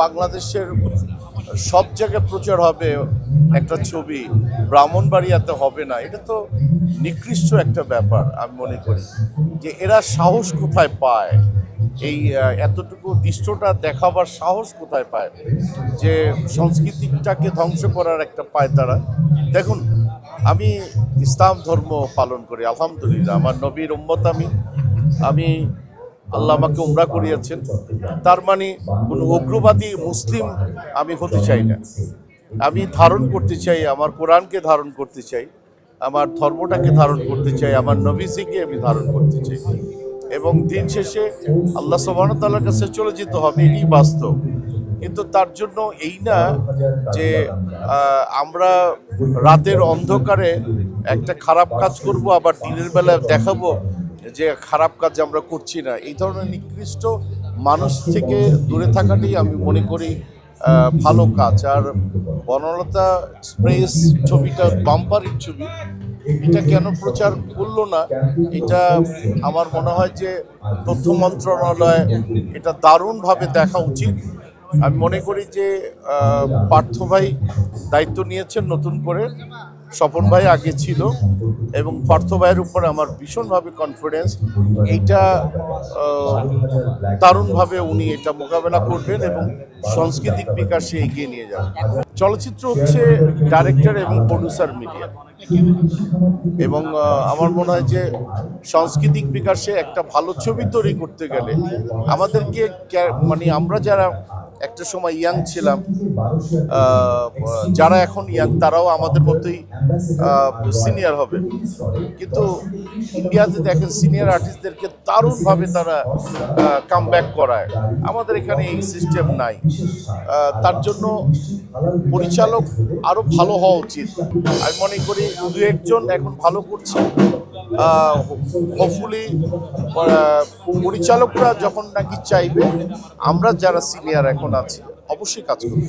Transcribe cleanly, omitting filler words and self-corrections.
বাংলাদেশের সব জায়গায় প্রচার হবে একটা ছবি, ব্রাহ্মণবাড়িয়াতে হবে না, এটা তো নিকৃষ্ট একটা ব্যাপার। আমি মনে করি যে এরা সাহস কোথায় পায়, এই এতটুকু দৃশ্যটা দেখাবার সাহস কোথায় পায়, যে সংস্কৃতিটাকে ধ্বংস করার একটা পায় তারা। দেখুন, আমি ইসলাম ধর্ম পালন করি, আলহামদুলিল্লাহ, আমার নবীর উম্মত আমি আল্লাহ আমাকে উমরা করিয়েছেন। তার মানে কোনো উগ্রবাদী মুসলিম আমি হতে চাই না। আমি ধারণ করতে চাই, আমার কোরআনকে ধারণ করতে চাই, আমার ধর্মটাকে ধারণ করতে চাই, আমার নবীজিকে আমি ধারণ করতে চাই, এবং দিন শেষে আল্লাহ সুবহানাহু ওয়া তাআলার কাছে চলে যেতে হবে, এটাই বাস্তব। কিন্তু তার জন্য এই না যে আমরা রাতের অন্ধকারে একটা খারাপ কাজ করব, আবার দিনের বেলায় দেখাবো যে খারাপ কাজ আমরা করছি না। এই ধরনের নিকৃষ্ট মানুষ থেকে দূরে থাকাটাই আমি মনে করি ভালো কাজ। আর বনলতা এক্সপ্রেস ছবিটা বাম্পারের ছবি, এটা কেন প্রচার করলো না, এটা আমার মনে হয় যে তথ্য মন্ত্রণালয় এটা দারুণভাবে দেখা উচিত। আমি মনে করি যে পার্থ ভাই দায়িত্ব নিয়েছেন নতুন করে, স্বপন ভাই আগে ছিল, এবং পার্থ ভাইয়ের উপর আমার ভীষণভাবে কনফিডেন্স। এইটা দারুণভাবে উনি এটা মোকাবেলা করবেন এবং সাংস্কৃতিক বিকাশে এগিয়ে নিয়ে যাবেন। চলচ্চিত্র হচ্ছে ডাইরেক্টর এবং প্রডিউসার মিডিয়া, এবং আমার মনে হয় যে সাংস্কৃতিক বিকাশে একটা ভালো ছবি তৈরি করতে গেলে আমাদেরকে মানে আমরা যারা একটা সময় ইয়াং ছিলাম, যারা এখন ইয়াং তারাও আমাদের মতোই সিনিয়র হবে, কিন্তু ইন্ডিয়াতে দেখেন সিনিয়র আর্টিস্টদেরকে দারুণভাবে তারা কাম ব্যাক করায়। আমাদের এখানে এই সিস্টেম নাই। তার জন্য পরিচালক আরও ভালো হওয়া উচিত। আমি মনে করি দু একজন এখন ভালো করছে, হোপফুলি পরিচালকরা যখন নাকি চাইবে, আমরা যারা সিনিয়র এখন আছি অবশ্যই কাজ করব।